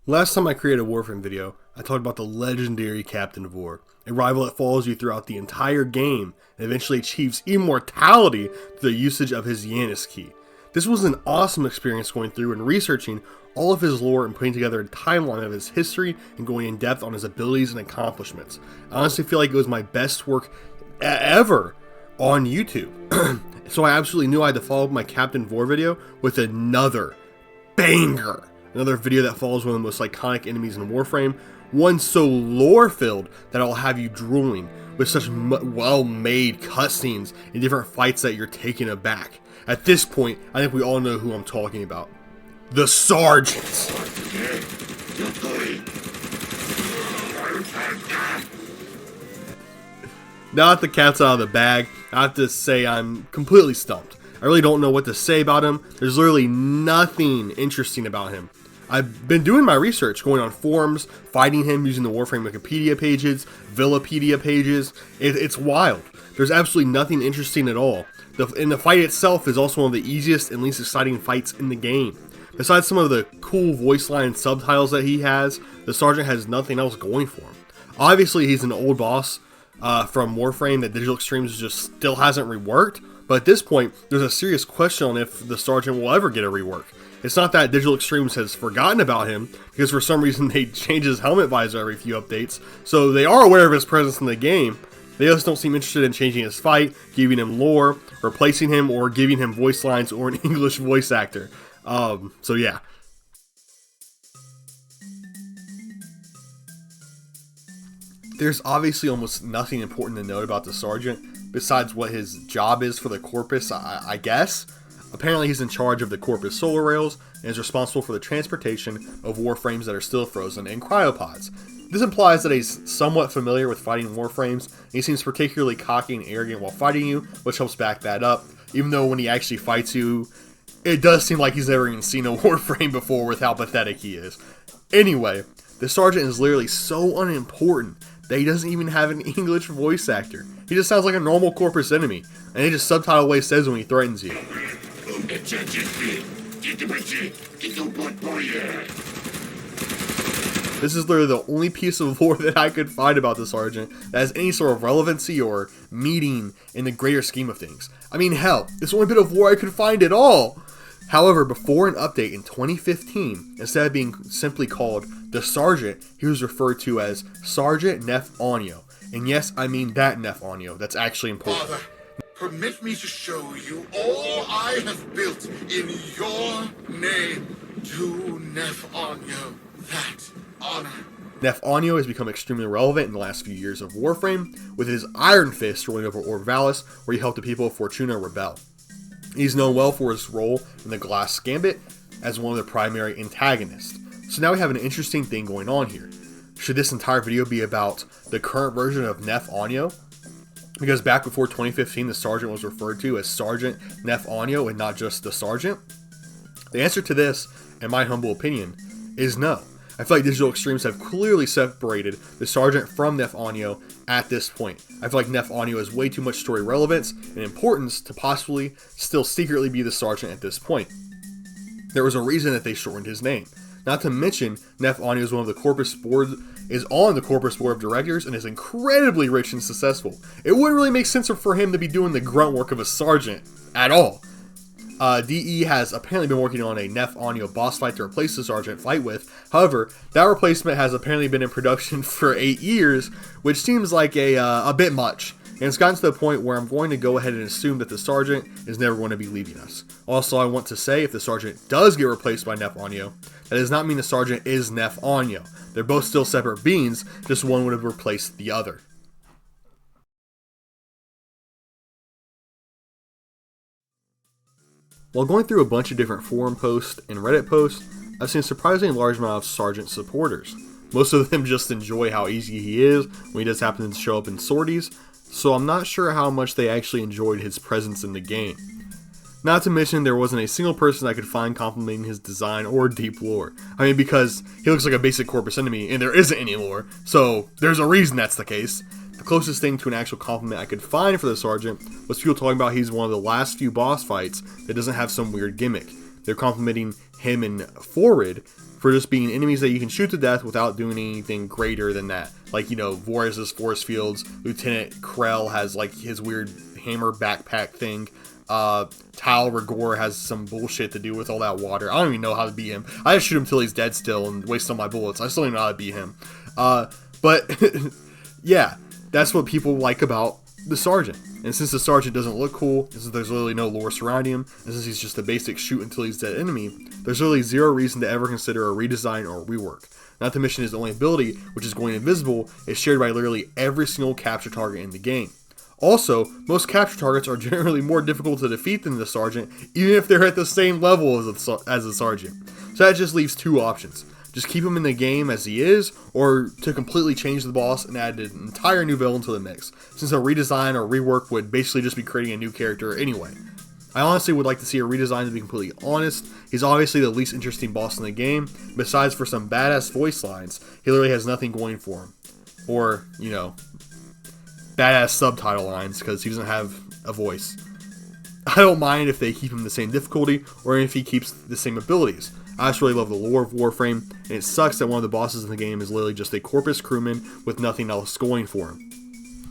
Last time I created a Warframe video, I talked about the legendary Captain Vor, a rival that follows you throughout the entire game and eventually achieves immortality through the usage of his Yanis key. This was an awesome experience going through and researching all of his lore and putting together a timeline of his history and going in depth on his abilities and accomplishments. I honestly feel like it was my best work ever on YouTube. So I absolutely knew I had to follow up my Captain Vor video with another banger. Another video that follows one of the most iconic enemies in Warframe, one so lore-filled that it'll have you drooling, with such well-made cutscenes and different fights that you're taken aback. At this point, I think we all know who I'm talking about. The Sergeants! Now that the cat's out of the bag, I have to say I'm completely stumped. I really don't know what to say about him. There's literally nothing interesting about him. I've been doing my research, going on forums, fighting him using the Warframe Wikipedia pages, Villapedia pages. It's wild. There's absolutely nothing interesting at all. And the fight itself is also one of the easiest and least exciting fights in the game. Besides some of the cool voice line subtitles that he has, the Sergeant has nothing else going for him. Obviously, he's an old boss from Warframe that Digital Extremes just still hasn't reworked, but at this point, there's a serious question on if the Sergeant will ever get a rework. It's not that Digital Extremes has forgotten about him, because for some reason they change his helmet visor every few updates, so they are aware of his presence in the game. They just don't seem interested in changing his fight, giving him lore, replacing him, or giving him voice lines or an English voice actor. So yeah. There's obviously almost nothing important to note about the Sergeant, besides what his job is for the Corpus, I guess. Apparently he's in charge of the Corpus solar rails, and is responsible for the transportation of Warframes that are still frozen in cryopods. This implies that he's somewhat familiar with fighting Warframes, and he seems particularly cocky and arrogant while fighting you, which helps back that up, even though when he actually fights you, it does seem like he's never even seen a Warframe before with how pathetic he is. Anyway, the Sergeant is literally so unimportant that he doesn't even have an English voice actor. He just sounds like a normal Corpus enemy, and he just subtitle what he says when he threatens you. This is literally the only piece of lore that I could find about the Sergeant that has any sort of relevancy or meaning in the greater scheme of things. I mean, hell, it's the only bit of lore I could find at all. However, before an update in 2015, instead of being simply called the Sergeant, he was referred to as Sergeant Nef Onyo. And yes, I mean that Nef Onyo. That's actually important. Father, permit me to show you all I have built in your name to Nef Onyo. That honor. Nef Onyo has become extremely relevant in the last few years of Warframe, with his Iron Fist ruling over Orvalis, where he helped the people of Fortuna rebel. He's known well for his role in the Glass Gambit as one of the primary antagonists. So now we have an interesting thing going on here. Should this entire video be about the current version of Nef Onyo? Because back before 2015, the Sergeant was referred to as Sergeant Nef Onyo and not just the Sergeant? The answer to this, in my humble opinion, is no. I feel like Digital Extremes have clearly separated the Sergeant from Nef Onyo at this point. I feel like Nef Onyo has way too much story relevance and importance to possibly still secretly be the Sergeant at this point. There was a reason that they shortened his name. Not to mention, Nef Onyo is on the Corpus board of directors and is incredibly rich and successful. It wouldn't really make sense for him to be doing the grunt work of a Sergeant at all. DE has apparently been working on a Nef Onyo boss fight to replace the Sergeant fight with. However, that replacement has apparently been in production for 8 years, which seems like a bit much. And it's gotten to the point where I'm going to go ahead and assume that the Sergeant is never going to be leaving us. Also, I want to say, if the Sergeant does get replaced by Nef Onyo, that does not mean the Sergeant is Nef Onyo. They're both still separate beings, just one would have replaced the other. While going through a bunch of different forum posts and Reddit posts, I've seen a surprisingly large amount of Sergeant supporters. Most of them just enjoy how easy he is when he does happen to show up in sorties, so I'm not sure how much they actually enjoyed his presence in the game. Not to mention, there wasn't a single person I could find complimenting his design or deep lore. I mean, because he looks like a basic Corpus enemy and there isn't any lore, so there's a reason that's the case. The closest thing to an actual compliment I could find for the Sergeant was people talking about he's one of the last few boss fights that doesn't have some weird gimmick. They're complimenting him and Forrid for just being enemies that you can shoot to death without doing anything greater than that. Like, you know, Vores has force fields, Lieutenant Krell has like his weird hammer backpack thing, Tal Rigor has some bullshit to do with all that water. I don't even know how to beat him. I just shoot him till he's dead still and waste all my bullets. I still don't know how to beat him. But yeah, that's what people like about the Sergeant. And since the Sergeant doesn't look cool, since there's literally no lore surrounding him, and since he's just a basic shoot until he's dead enemy, there's really zero reason to ever consider a redesign or a rework. Not to mention his only ability, which is going invisible, is shared by literally every single capture target in the game. Also, most capture targets are generally more difficult to defeat than the Sergeant, even if they're at the same level as the Sergeant. So that just leaves two options. Just keep him in the game as he is, or to completely change the boss and add an entire new villain to the mix, since a redesign or rework would basically just be creating a new character anyway. I honestly would like to see a redesign, to be completely honest. He's obviously the least interesting boss in the game. Besides for some badass voice lines, he literally has nothing going for him. Or, you know, badass subtitle lines, because he doesn't have a voice. I don't mind if they keep him the same difficulty, or if he keeps the same abilities. I just really love the lore of Warframe, and it sucks that one of the bosses in the game is literally just a corpus crewman with nothing else going for him.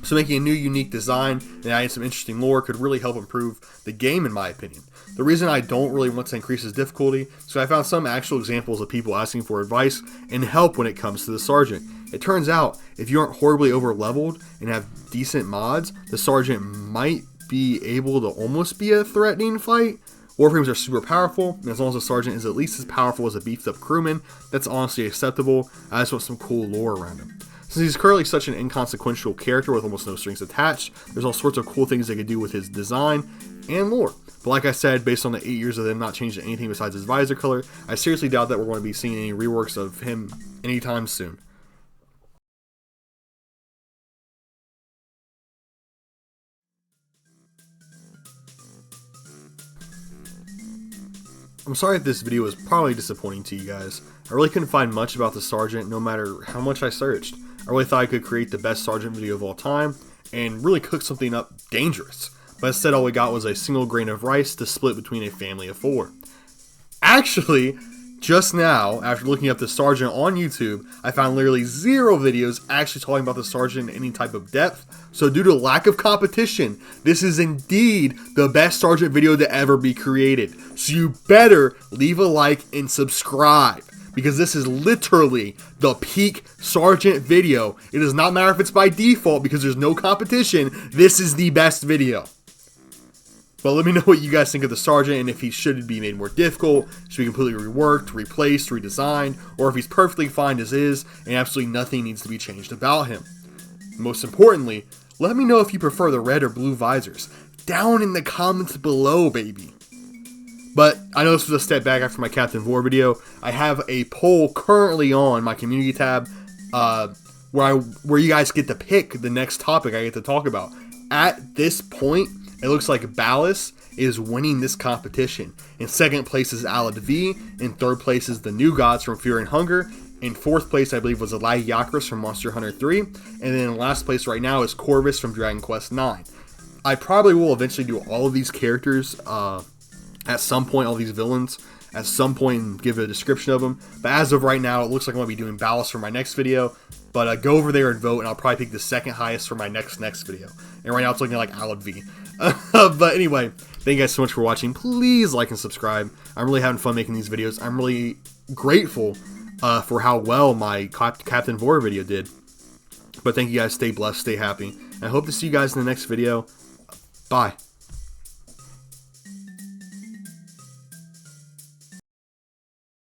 So making a new unique design and adding some interesting lore could really help improve the game, in my opinion. The reason I don't really want to increase his difficulty is because I found some actual examples of people asking for advice and help when it comes to the Sergeant. It turns out, if you aren't horribly over leveled and have decent mods, the Sergeant might be able to almost be a threatening fight. Warframes are super powerful, and as long as the Sergeant is at least as powerful as a beefed up crewman, that's honestly acceptable. I just want some cool lore around him. Since he's currently such an inconsequential character with almost no strings attached, there's all sorts of cool things they could do with his design and lore. But like I said, based on the 8 years of them not changing anything besides his visor color, I seriously doubt that we're going to be seeing any reworks of him anytime soon. I'm sorry if this video was probably disappointing to you guys. I really couldn't find much about the Sergeant no matter how much I searched. I really thought I could create the best Sergeant video of all time and really cook something up dangerous. But instead all we got was a single grain of rice to split between a family of 4. Actually, just now, after looking up the Sergeant on YouTube, I found literally 0 videos actually talking about the Sergeant in any type of depth. So due to lack of competition, this is indeed the best Sergeant video to ever be created. So you better leave a like and subscribe, because this is literally the peak Sergeant video. It does not matter if it's by default because there's no competition. This is the best video. But let me know what you guys think of the Sergeant, and if he should be made more difficult, should be completely reworked, replaced, redesigned, or if he's perfectly fine as is, and absolutely nothing needs to be changed about him. Most importantly, let me know if you prefer the red or blue visors. Down in the comments below, baby. But I know this was a step back after my Captain Vor video. I have a poll currently on my community tab, where you guys get to pick the next topic I get to talk about. At this point, it looks like Ballas is winning this competition. In second place is Alad V. In third place is the New Gods from Fear and Hunger. In fourth place, I believe, was Eliakris from Monster Hunter 3. And then in last place right now is Corvus from Dragon Quest 9. I probably will eventually do all of these characters at some point, all these villains, at some point, and give a description of them. But as of right now, it looks like I'm going to be doing Ballas for my next video. But go over there and vote, and I'll probably pick the second highest for my next video. And right now it's looking like Alad V. But anyway, thank you guys so much for watching. Please like and subscribe. I'm really having fun making these videos. I'm really grateful for how well my Captain Vor video did. But thank you guys. Stay blessed. Stay happy. And I hope to see you guys in the next video. Bye.